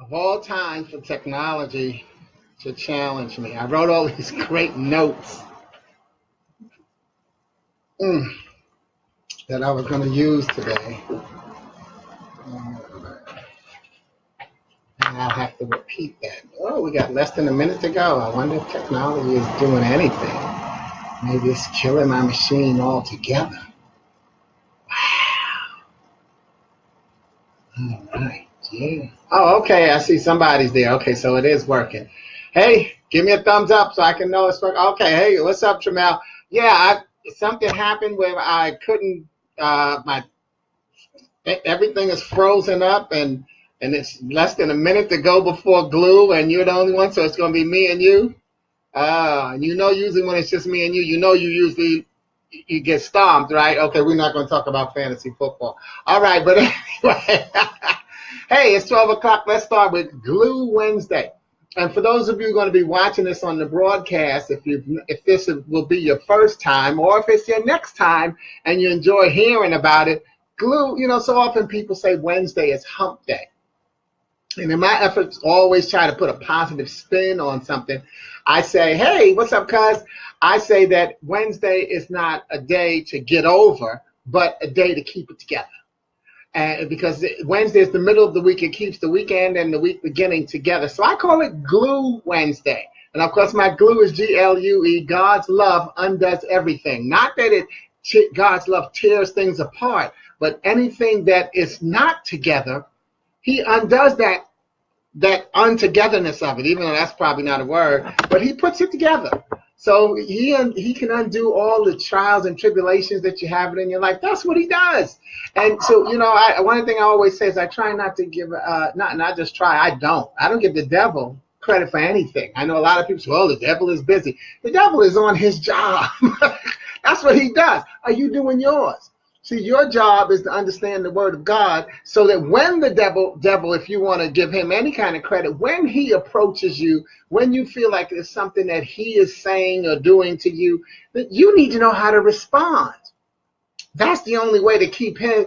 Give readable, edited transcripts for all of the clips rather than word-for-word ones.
Of all time for technology to challenge me, I wrote all these great notes mm, that I was going to use today. And I'll have to repeat that. Oh, we got less than a minute to go. I wonder if technology is doing anything. Maybe it's killing my machine altogether. All right. Yeah. Oh, okay. I see somebody's there. Okay, so it is working. Hey, give me a thumbs up so I can know it's working. Okay. Hey, what's up, Tramel? Yeah, something happened where I couldn't. My everything is frozen up, and it's less than a minute to go before glue, and you're the only one, so it's going to be me and you. And usually when it's just me and you usually you get stomped, right? Okay, we're not going to talk about fantasy football. All right, but anyway, hey, it's 12 o'clock. Let's start with Glue Wednesday. And for those of you who are going to be watching this on the broadcast, if this will be your first time or if it's your next time and you enjoy hearing about it, glue, so often people say Wednesday is hump day. And in my efforts to always try to put a positive spin on something, I say, hey, what's up, cuz? I say that Wednesday is not a day to get over, but a day to keep it together. And because Wednesday is the middle of the week, it keeps the weekend and the week beginning together. So I call it Glue Wednesday. And of course, my glue is GLUE. God's love undoes everything. Not that God's love tears things apart, but anything that is not together, he undoes that untogetherness of it, even though that's probably not a word, but he puts it together. So he can undo all the trials and tribulations that you have in your life. That's what he does. And so, one thing I always say is I try not to give, not just try, I don't give the devil credit for anything. I know a lot of people say, well, the devil is busy. The devil is on his job. That's what he does. Are you doing yours? See, your job is to understand the word of God so that when the devil, if you want to give him any kind of credit, when he approaches you, when you feel like there's something that he is saying or doing to you, that you need to know how to respond. That's the only way to keep him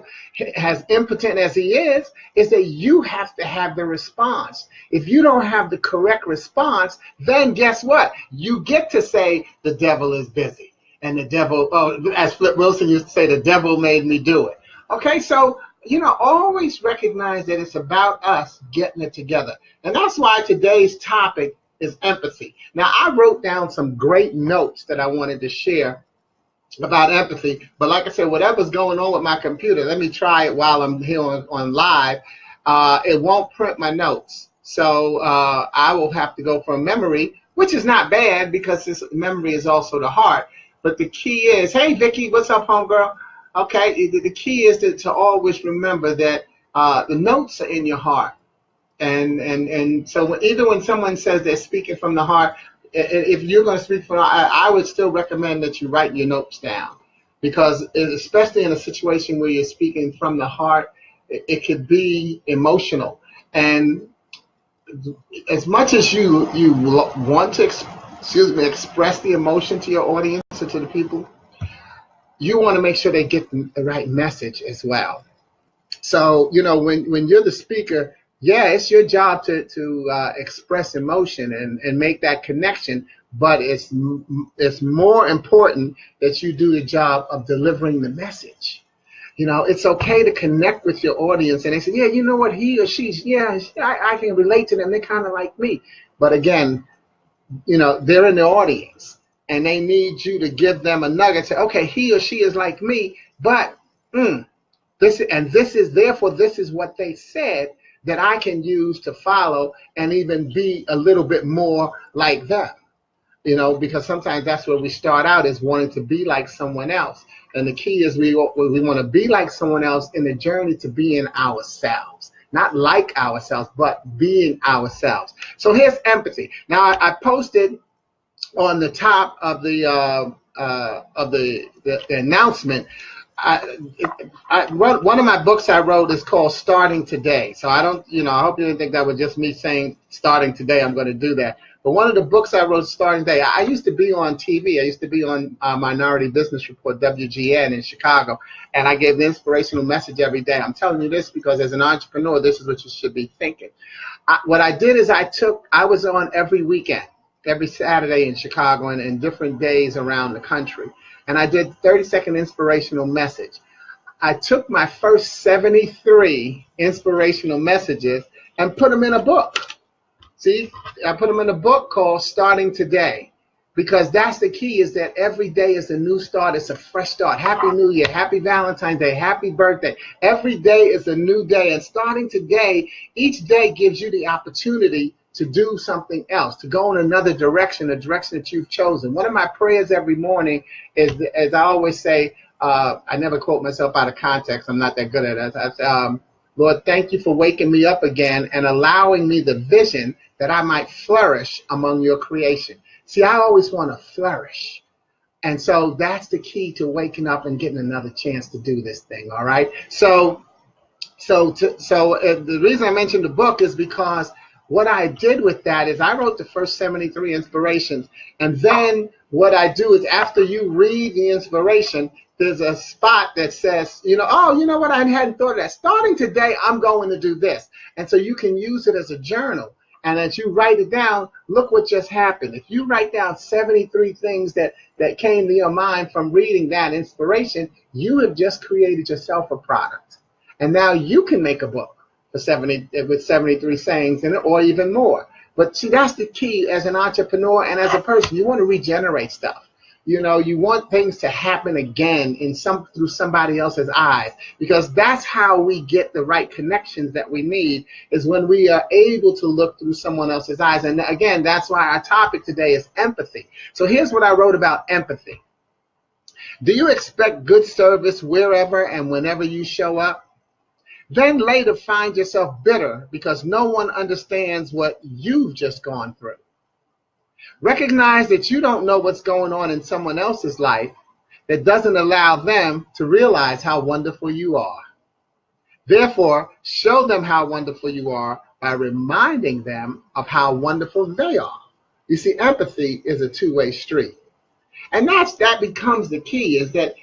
as impotent as he is that you have to have the response. If you don't have the correct response, then guess what? You get to say the devil is busy. And the devil, as Flip Wilson used to say, the devil made me do it. Okay, so, always recognize that it's about us getting it together. And that's why today's topic is empathy. Now, I wrote down some great notes that I wanted to share about empathy. But like I said, whatever's going on with my computer, let me try it while I'm here on live. It won't print my notes. So I will have to go from memory, which is not bad because this memory is also the heart. But the key is, hey, Vicky, what's up, homegirl? Okay, the key is to always remember that the notes are in your heart. And so even when someone says they're speaking from the heart, if you're going to speak from the heart, I would still recommend that you write your notes down. Because especially in a situation where you're speaking from the heart, it could be emotional. And as much as you want to express the emotion to your audience or to the people, you want to make sure they get the right message as well. So, when you're the speaker, yeah, it's your job to express emotion and make that connection, but it's more important that you do the job of delivering the message. It's okay to connect with your audience and they say, yeah, you know what, he or she's, yeah, I can relate to them. They're kind of like me. But again, they're in the audience and they need you to give them a nugget. Say, okay, he or she is like me, but this is what they said that I can use to follow and even be a little bit more like them. Because sometimes that's where we start out, is wanting to be like someone else. And the key is we want to be like someone else in the journey to being ourselves. Not like ourselves, but being ourselves. So here's empathy. Now I posted on the top of the announcement. One of my books I wrote is called Starting Today. So I hope you didn't think that was just me saying starting today, I'm going to do that. But one of the books I wrote starting day, I used to be on TV. I used to be on Minority Business Report, WGN in Chicago, and I gave the inspirational message every day. I'm telling you this because as an entrepreneur, this is what you should be thinking. What I did is I was on every weekend, every Saturday in Chicago and different days around the country. And I did 30-second inspirational message. I took my first 73 inspirational messages and put them in a book. See, I put them in a book called Starting Today, because that's the key, is that every day is a new start. It's a fresh start. Happy New Year, happy Valentine's Day, happy birthday. Every day is a new day. And starting today, each day gives you the opportunity to do something else, to go in another direction, a direction that you've chosen. One of my prayers every morning is, as I always say, I never quote myself out of context. I'm not that good at it. Lord, thank you for waking me up again and allowing me the vision that I might flourish among your creation. See, I always want to flourish. And so that's the key to waking up and getting another chance to do this thing, all right? So the reason I mentioned the book is because what I did with that is I wrote the first 73 inspirations. And then what I do is after you read the inspiration, there's a spot that says, oh, you know what? I hadn't thought of that. Starting today, I'm going to do this. And so you can use it as a journal. And as you write it down, look what just happened. If you write down 73 things that came to your mind from reading that inspiration, you have just created yourself a product. And now you can make a book with 73 sayings in it, or even more. But see, that's the key as an entrepreneur and as a person. You want to regenerate stuff. You want things to happen again through somebody else's eyes, because that's how we get the right connections that we need, is when we are able to look through someone else's eyes. And again, that's why our topic today is empathy. So here's what I wrote about empathy. Do you expect good service wherever and whenever you show up? Then later find yourself bitter because no one understands what you've just gone through. Recognize that you don't know what's going on in someone else's life that doesn't allow them to realize how wonderful you are. Therefore, show them how wonderful you are by reminding them of how wonderful they are. You see, empathy is a two-way street. And that becomes the key, is that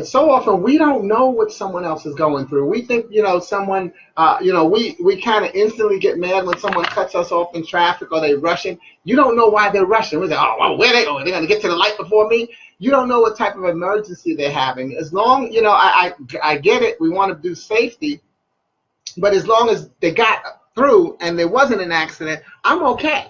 so often we don't know what someone else is going through. We think, someone, we kind of instantly get mad when someone cuts us off in traffic or they're rushing. You don't know why they're rushing. We say, oh, well, where are they going? They're going to get to the light before me? You don't know what type of emergency they're having. As long, I get it. We want to do safety. But as long as they got through and there wasn't an accident, I'm okay.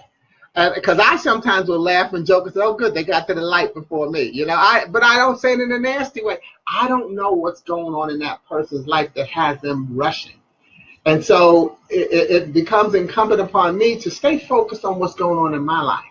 Because I sometimes will laugh and joke and say, oh, good, they got to the light before me. But I don't say it in a nasty way. I don't know what's going on in that person's life that has them rushing. And so it becomes incumbent upon me to stay focused on what's going on in my life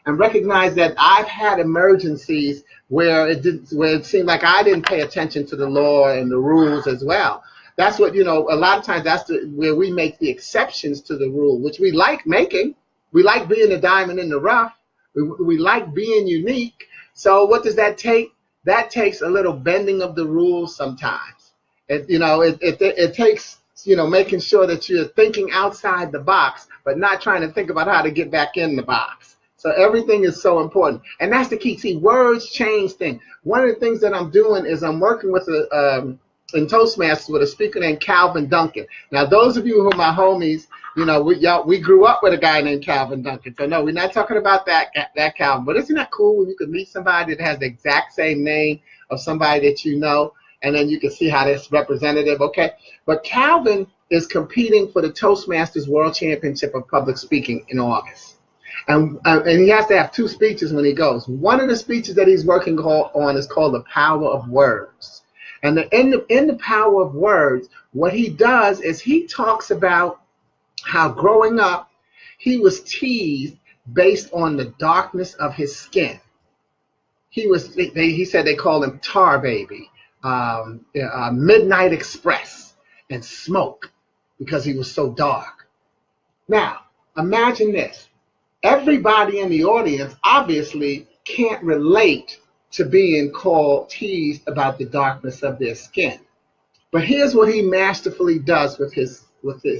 and recognize that I've had emergencies where it seemed like I didn't pay attention to the law and the rules as well. That's what, a lot of times that's where we make the exceptions to the rule, which we like making. We like being a diamond in the rough. We like being unique. So what does that take? That takes a little bending of the rules sometimes. It takes, making sure that you're thinking outside the box, but not trying to think about how to get back in the box. So everything is so important. And that's the key. See, words change things. One of the things that I'm doing is I'm working with in Toastmasters with a speaker named Calvin Duncan. Now, those of you who are my homies, we grew up with a guy named Calvin Duncan. So no, we're not talking about that Calvin. But isn't that cool when you can meet somebody that has the exact same name of somebody that you know, and then you can see how that's representative, okay? But Calvin is competing for the Toastmasters World Championship of Public Speaking in August. And he has to have 2 speeches when he goes. One of the speeches that he's working on is called The Power of Words. And in the Power of Words, what he does is he talks about how growing up, he was teased based on the darkness of his skin. He said they called him Tar Baby, Midnight Express, and Smoke, because he was so dark. Now, imagine this. Everybody in the audience obviously can't relate to being teased about the darkness of their skin. But here's what he masterfully does with his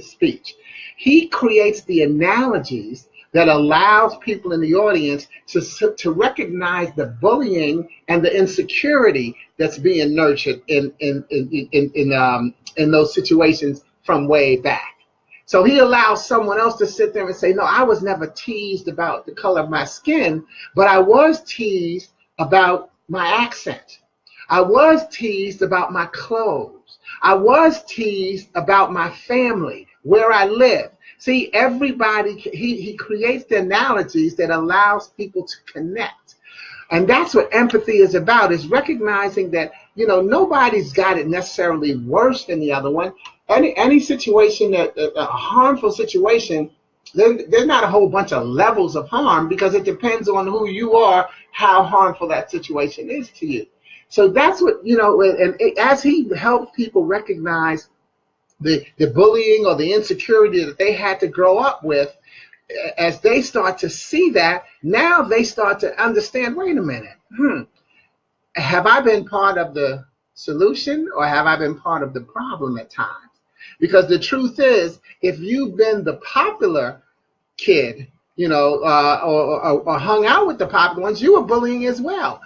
speech. He creates the analogies that allows people in the audience to recognize the bullying and the insecurity that's being nurtured in those situations from way back. So he allows someone else to sit there and say, no, I was never teased about the color of my skin, but I was teased about my accent. I was teased about my clothes. I was teased about my family, where I live. See, everybody, he creates the analogies that allows people to connect. And that's what empathy is about, is recognizing that, nobody's got it necessarily worse than the other one. Any situation a harmful situation, there's not a whole bunch of levels of harm, because it depends on who you are, how harmful that situation is to you. So that's what, and as he helped people recognize the bullying or the insecurity that they had to grow up with, as they start to see that, now they start to understand, wait a minute, have I been part of the solution, or have I been part of the problem at times? Because the truth is, if you've been the popular kid, or hung out with the popular ones, you were bullying as well.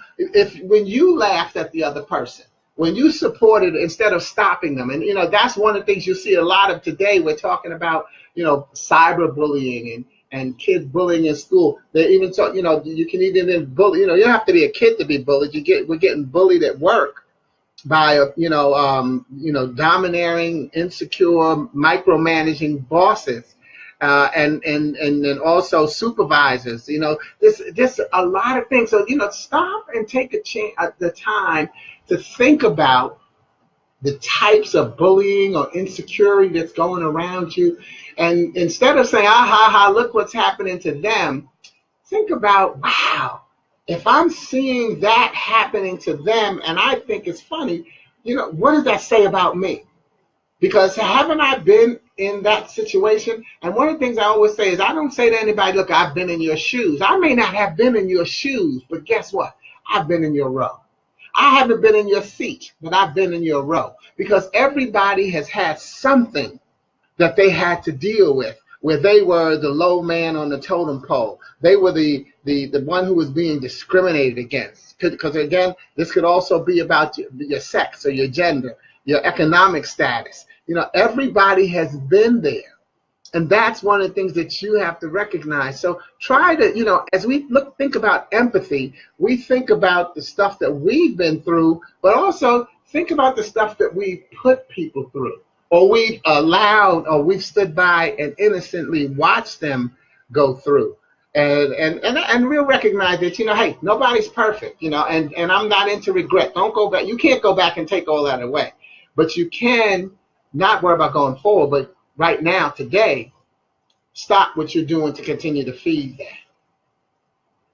When you laughed at the other person, when you supported instead of stopping them, and that's one of the things you see a lot of today. We're talking about cyberbullying and kids bullying in school. They even talk, you can even bully. You don't have to be a kid to be bullied. We're getting bullied at work by domineering, insecure, micromanaging bosses. And then also supervisors, this a lot of things. So, stop and take the time to think about the types of bullying or insecurity that's going around you. And instead of saying, look what's happening to them, think about, wow, if I'm seeing that happening to them and I think it's funny, what does that say about me? Because haven't I been in that situation? And one of the things I always say is, I don't say to anybody, look, I've been in your shoes. I may not have been in your shoes, but guess what? I've been in your row. I haven't been in your seat, but I've been in your row. Because everybody has had something that they had to deal with, where they were the low man on the totem pole. They were the one who was being discriminated against. Because again, this could also be about your sex or your gender, your economic status. Everybody has been there. And that's one of the things that you have to recognize. So try to, as we think about empathy, we think about the stuff that we've been through, but also think about the stuff that we put people through, or we've allowed, or we've stood by and innocently watched them go through. And we'll recognize that, hey, nobody's perfect, and I'm not into regret. Don't go back. You can't go back and take all that away. But you can not worry about going forward, but right now, today, stop what you're doing to continue to feed that.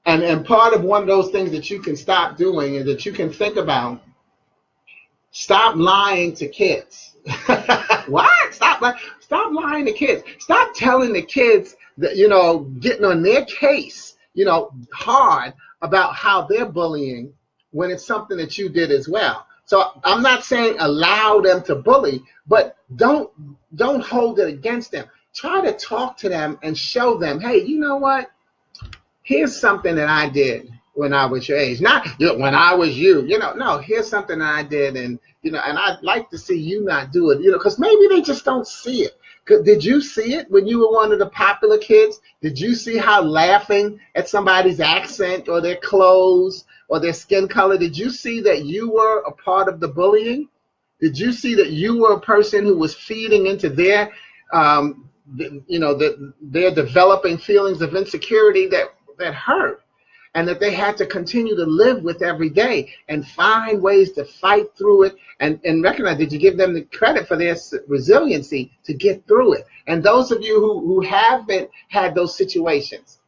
And part of one of those things that you can stop doing is that you can think about, stop lying to kids. What? Stop lying to kids. Stop telling the kids that, getting on their case, hard about how they're bullying when it's something that you did as well. So I'm not saying allow them to bully, but don't hold it against them. Try to talk to them and show them, hey, you know what? Here's something that I did when I was your age. Not when I was you. No, here's something I did, and and I'd like to see you not do it. Because maybe they just don't see it. Did you see it when you were one of the popular kids? Did you see how laughing at somebody's accent or their clothes or their skin color, did you see that you were a part of the bullying? Did you see that you were a person who was feeding into their, their developing feelings of insecurity that hurt, and that they had to continue to live with every day and find ways to fight through it and recognize that you give them the credit for their resiliency to get through it. And those of you who haven't had those situations,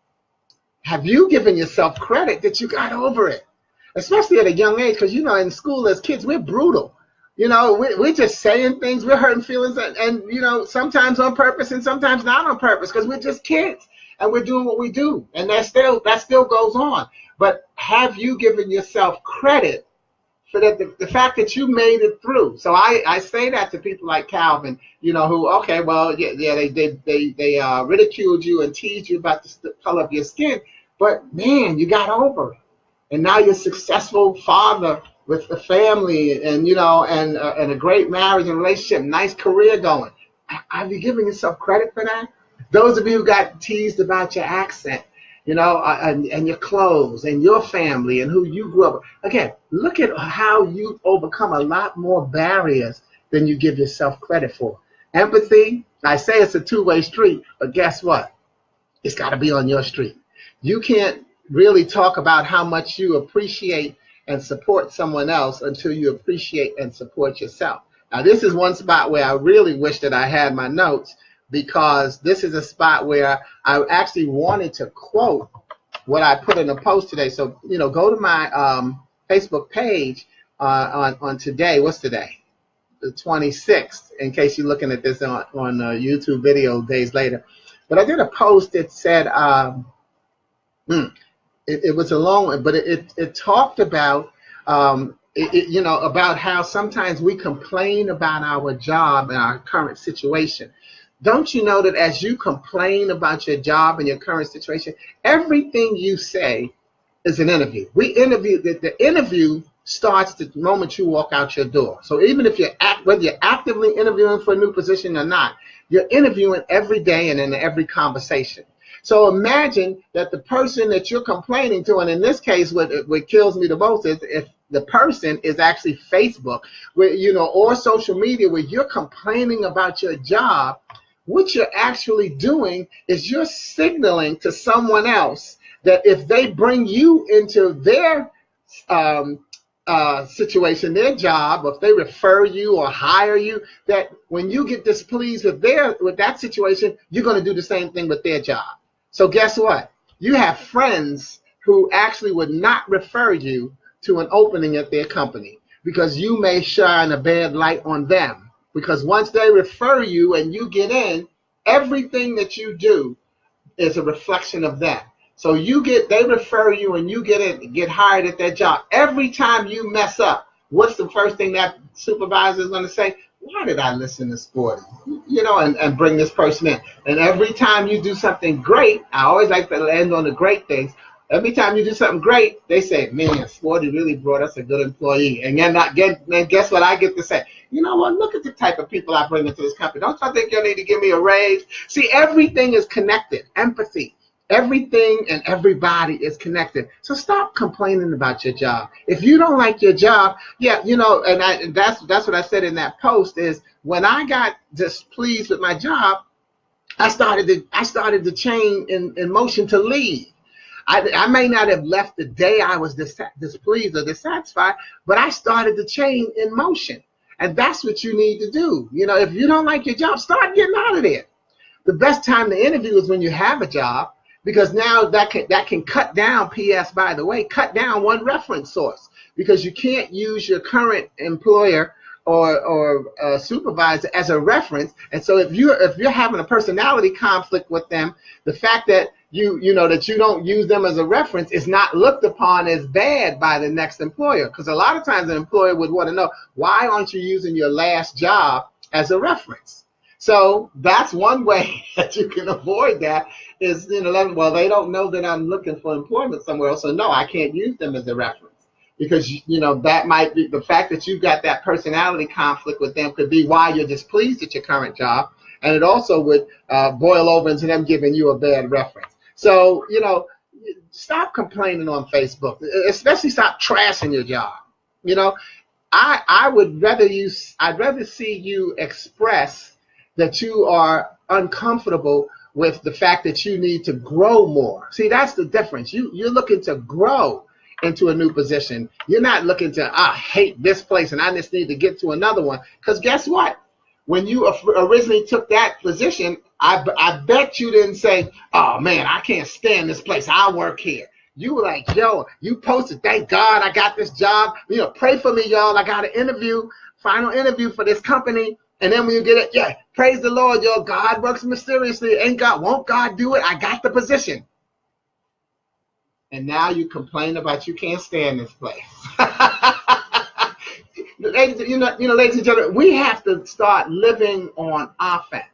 have you given yourself credit that you got over it? Especially at a young age, because in school as kids, we're brutal. We're just saying things, we're hurting feelings, and sometimes on purpose and sometimes not on purpose, because we're just kids and we're doing what we do, and that still goes on. But have you given yourself credit for the fact that you made it through. So I say that to people like Calvin, you know, who, okay, well, yeah, they ridiculed you and teased you about the color of your skin, but man, you got over it. And now you're a successful father with a family and, you know, and a great marriage and relationship, nice career going. Are you giving yourself credit for that? Those of you who got teased about your accent, you know, and your clothes and your family and who you grew up with. Again, look at how you overcome a lot more barriers than you give yourself credit for. Empathy, I say it's a two-way street, but guess what? It's got to be on your street. You can't really talk about how much you appreciate and support someone else until you appreciate and support yourself. Now, this is one spot where I really wish that I had my notes, because this is a spot where I actually wanted to quote what I put in a post today. So, you know, go to my Facebook page on today. What's today? The 26th, in case you're looking at this on YouTube video days later. But I did a post that said, it was a long one, but it talked about, you know, about how sometimes we complain about our job and our current situation. Don't you know that as you complain about your job and your current situation, everything you say is an interview? We interview, the interview starts the moment you walk out your door. So even if whether you're actively interviewing for a new position or not, you're interviewing every day and in every conversation. So imagine that the person that you're complaining to, and in this case, what kills me the most is if the person is actually Facebook, where, you know, or social media, where you're complaining about your job. What you're actually doing is you're signaling to someone else that if they bring you into their situation, their job, or if they refer you or hire you, that when you get displeased with that situation, you're going to do the same thing with their job. So guess what? You have friends who actually would not refer you to an opening at their company because you may shine a bad light on them. Because once they refer you and you get in, everything that you do is a reflection of them. So they refer you and you get hired at that job. Every time you mess up, what's the first thing that supervisor is going to say? Why did I listen to Sporty? You know, and bring this person in. And every time you do something great, I always like to land on the great things. Every time you do something great, they say, man, Sporty really brought us a good employee. And then guess what I get to say? You know what? Look at the type of people I bring into this company. Don't you think you need to give me a raise? See, everything is connected. Empathy. Everything and everybody is connected. So stop complaining about your job. If you don't like your job, yeah, you know, and that's what I said in that post is when I got displeased with my job, I started the chain in motion to leave. I may not have left the day I was displeased or dissatisfied, but I started the chain in motion. And that's what you need to do. You know, if you don't like your job, start getting out of there. The best time to interview is when you have a job, because now that can cut down, P.S. by the way, cut down one reference source, because you can't use your current employer or supervisor as a reference. And so if you're having a personality conflict with them, the fact that you know that you don't use them as a reference is not looked upon as bad by the next employer, because a lot of times an employer would want to know, why aren't you using your last job as a reference? So that's one way that you can avoid that is, you know, well, they don't know that I'm looking for employment somewhere else, so no, I can't use them as a reference. Because, you know, that might be the fact that you've got that personality conflict with them could be why you're displeased at your current job. And it also would boil over into them giving you a bad reference. So, you know, stop complaining on Facebook, especially stop trashing your job. You know, I'd rather see you express that you are uncomfortable with the fact that you need to grow more. See, that's the difference. You're looking to grow into a new position. You're not looking to, I hate this place and I just need to get to another one. Because guess what? When you originally took that position, I bet you didn't say, oh man, I can't stand this place, I'll work here. You were like, yo, you posted, thank God I got this job. You know, pray for me, y'all. I got an final interview for this company. And then when you get it, yeah, praise the Lord, yo, God works mysteriously. Won't God do it? I got the position. And now you complain about you can't stand this place. ladies and gentlemen, we have to start living on offense.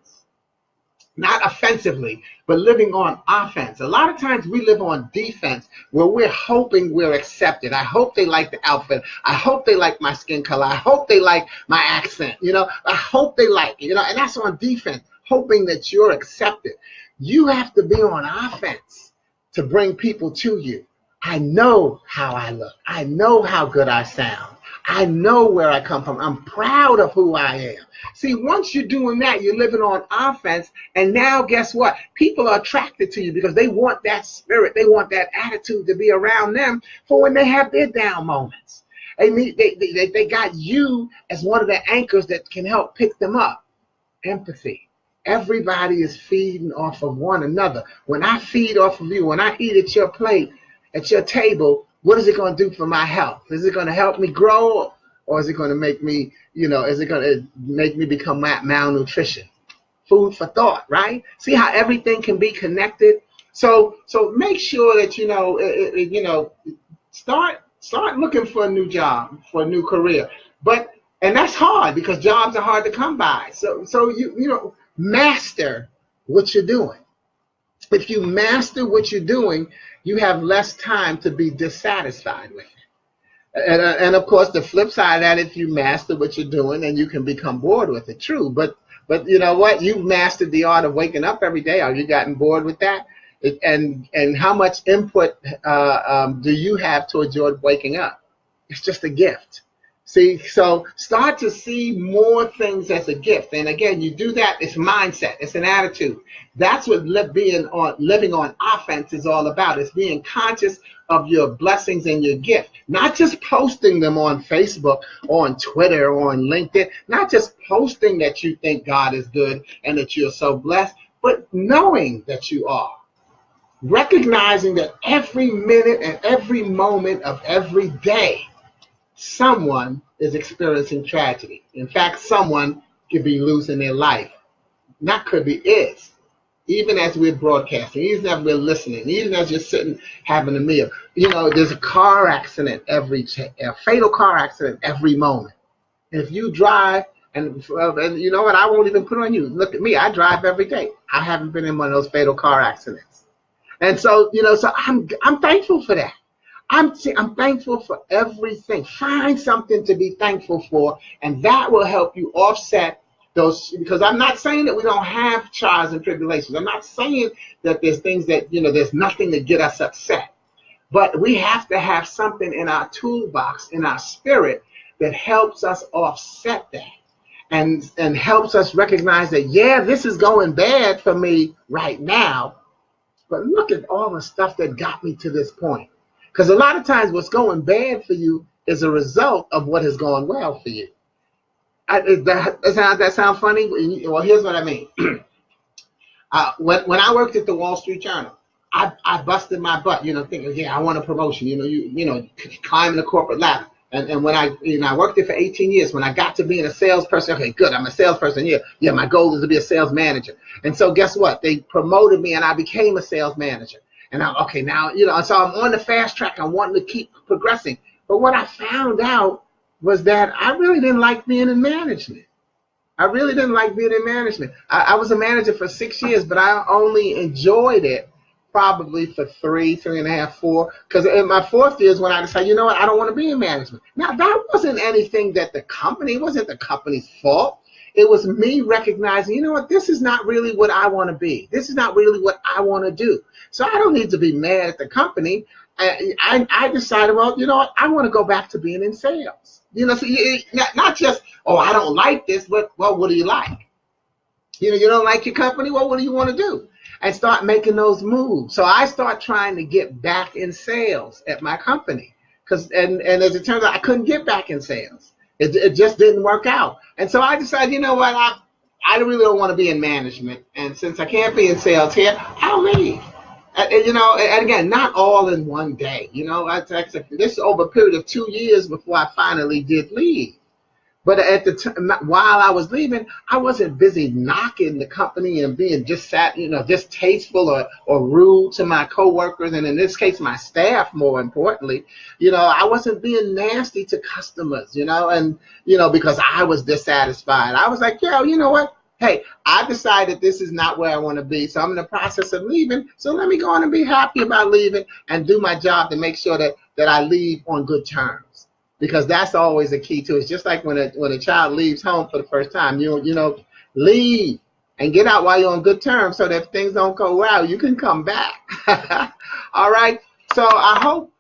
Not offensively, but living on offense. A lot of times we live on defense where we're hoping we're accepted. I hope they like the outfit. I hope they like my skin color. I hope they like my accent. I hope they like it, and that's on defense, hoping that you're accepted. You have to be on offense to bring people to you. I know how I look. I know how good I sound. I know where I come from. I'm proud of who I am. See, once you're doing that, you're living on offense. And now guess what? People are attracted to you because they want that spirit. They want that attitude to be around them for when they have their down moments. They got you as one of the anchors that can help pick them up. Empathy. Everybody is feeding off of one another. When I feed off of you, when I eat at your plate, at your table, what is it going to do for my health? Is it going to help me grow, or is it going to make me, is it going to make me become malnutrition? Food for thought, right? See how everything can be connected. So make sure that start looking for a new job, for a new career. And that's hard because jobs are hard to come by. So master what you're doing. If you master what you're doing, you have less time to be dissatisfied with it. And of course, the flip side of that, if you master what you're doing, then you can become bored with it. True, but you know what? You've mastered the art of waking up every day. Have you gotten bored with that? And how much input do you have towards your waking up? It's just a gift. See, so start to see more things as a gift. And again, you do that, it's mindset, it's an attitude. That's what living on offense is all about. It's being conscious of your blessings and your gift. Not just posting them on Facebook, on Twitter, or on LinkedIn. Not just posting that you think God is good and that you're so blessed, but knowing that you are. Recognizing that every minute and every moment of every day, someone is experiencing tragedy. In fact, someone could be losing their life. Not could be, is. Even as we're broadcasting, even as we're listening, even as you're sitting having a meal. There's a car accident a fatal car accident every moment. And if you drive, and you know what, I won't even put on you. Look at me, I drive every day. I haven't been in one of those fatal car accidents. And so, so I'm thankful for that. I'm thankful for everything. Find something to be thankful for, and that will help you offset those. Because I'm not saying that we don't have trials and tribulations. I'm not saying that there's things that, there's nothing to get us upset. But we have to have something in our toolbox, in our spirit, that helps us offset that and helps us recognize that, yeah, this is going bad for me right now, but look at all the stuff that got me to this point. Because a lot of times what's going bad for you is a result of what has gone well for you. Does that sound funny? Well, here's what I mean. When I worked at the Wall Street Journal, I busted my butt, thinking, yeah, I want a promotion, climbing the corporate ladder. And when I worked there for 18 years, when I got to being a salesperson, okay, good, I'm a salesperson. Yeah, my goal is to be a sales manager. And so guess what? They promoted me and I became a sales manager. And so I'm on the fast track. I'm wanting to keep progressing. But what I found out was that I really didn't like being in management. I was a manager for 6 years, but I only enjoyed it probably for 3.5, 4. Because in my 4th year is when I decided, you know what, I don't want to be in management. Now, that wasn't anything that it wasn't the company's fault. It was me recognizing, you know what, this is not really what I want to be. This is not really what I want to do. So I don't need to be mad at the company. I decided, well, you know what, I want to go back to being in sales. So not just, oh, I don't like this, but, well, what do you like? You don't like your company? Well, what do you want to do? And start making those moves. So I start trying to get back in sales at my company. And as it turns out, I couldn't get back in sales. It just didn't work out. And so I decided, you know what, I really don't want to be in management. And since I can't be in sales here, I'll leave. And again, not all in one day. This is over a period of 2 years before I finally did leave. But at the time, while I was leaving, I wasn't busy knocking the company and being just distasteful or rude to my coworkers, and in this case, my staff. More importantly, I wasn't being nasty to customers, and because I was dissatisfied. I was like, yo, you know what? Hey, I decided this is not where I want to be, so I'm in the process of leaving. So let me go on and be happy about leaving and do my job to make sure that I leave on good terms. Because that's always a key to it. It's just like when a child leaves home for the first time, leave and get out while you're on good terms, so that if things don't go well, you can come back. All right. So I hope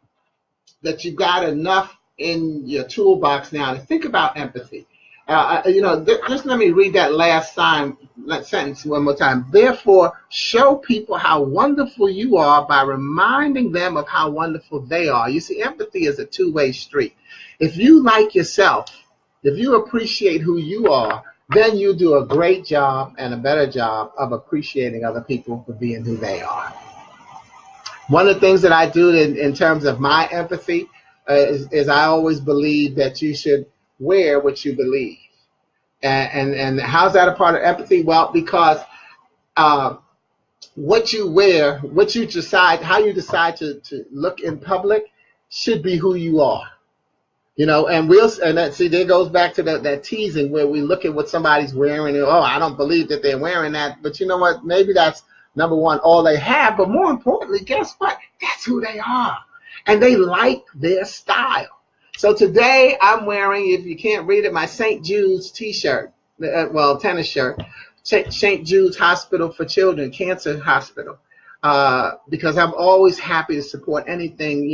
that you got enough in your toolbox now to think about empathy. Just let me read that last sentence one more time. Therefore, show people how wonderful you are by reminding them of how wonderful they are. You see, empathy is a two-way street. If you like yourself, if you appreciate who you are, then you do a great job and a better job of appreciating other people for being who they are. One of the things that I do in terms of my empathy is I always believe that you should wear what you believe. And how's that a part of empathy? Well, because what you wear, what you decide, how you decide to look in public should be who you are. There goes back to that teasing where we look at what somebody's wearing and, oh, I don't believe that they're wearing that. But you know what? Maybe that's, number one, all they have. But more importantly, guess what? That's who they are. And they like their style. So today I'm wearing, if you can't read it, my St. Jude's t-shirt, tennis shirt, St. Jude's Hospital for Children, Cancer Hospital, because I'm always happy to support anything,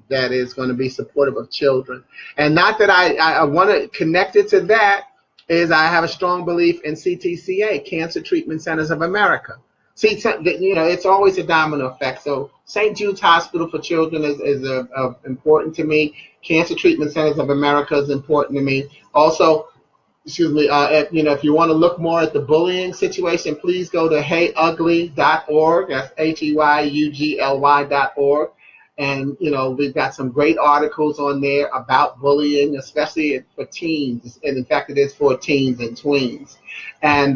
that is going to be supportive of children. And not that I want to connect it to that, is I have a strong belief in CTCA, Cancer Treatment Centers of America. See, it's always a domino effect. So St. Jude's Hospital for Children is important to me. Cancer Treatment Centers of America is important to me. Also, if you want to look more at the bullying situation, please go to heyugly.org. That's HEYUGLY.org. And, we've got some great articles on there about bullying, especially for teens. And in fact, it is for teens and tweens. And,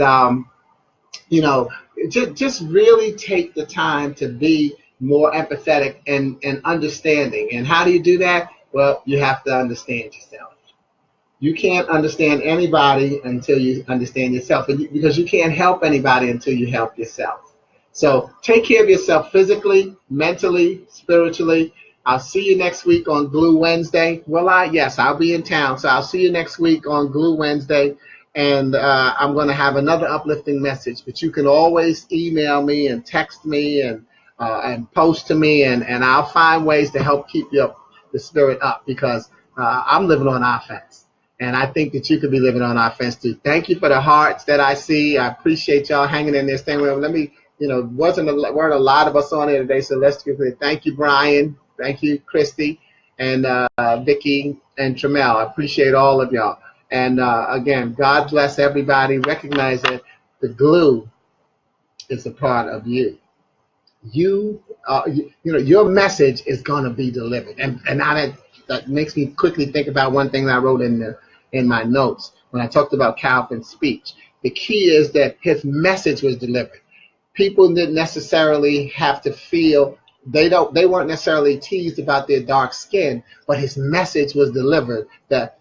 just really take the time to be more empathetic and understanding. And how do you do that? Well, you have to understand yourself. You can't understand anybody until you understand yourself, because you can't help anybody until you help yourself. So take care of yourself physically, mentally, spiritually. I'll see you next week on Glue Wednesday. Will I? Yes, I'll be in town. So I'll see you next week on Glue Wednesday. And I'm going to have another uplifting message. But you can always email me and text me and post to me. And I'll find ways to help keep the spirit up, because I'm living on offense. And I think that you could be living on offense too. Thank you for the hearts that I see. I appreciate y'all hanging in there, staying with me. Let me, weren't a lot of us on here today, so let's give it. Thank you, Brian. Thank you, Christy, and Vicki and Tramel. I appreciate all of y'all. And again, God bless everybody. Recognize that the glue is a part of you. Your message is going to be delivered. And now that makes me quickly think about one thing that I wrote in my notes when I talked about Calvin's speech. The key is that his message was delivered. People didn't necessarily have to feel, they weren't necessarily teased about their dark skin, but his message was delivered that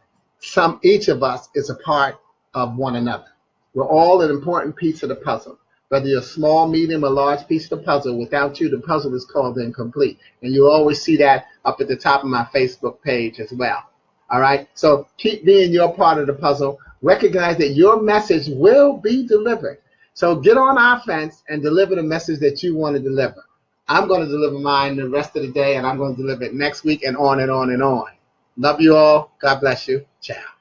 each of us is a part of one another. We're all an important piece of the puzzle. Whether you're a small, medium, or large piece of the puzzle, without you, the puzzle is called incomplete. And you'll always see that up at the top of my Facebook page as well. All right? So keep being your part of the puzzle. Recognize that your message will be delivered. So get on offense and deliver the message that you want to deliver. I'm going to deliver mine the rest of the day, and I'm going to deliver it next week and on and on and on. Love you all. God bless you. Ciao.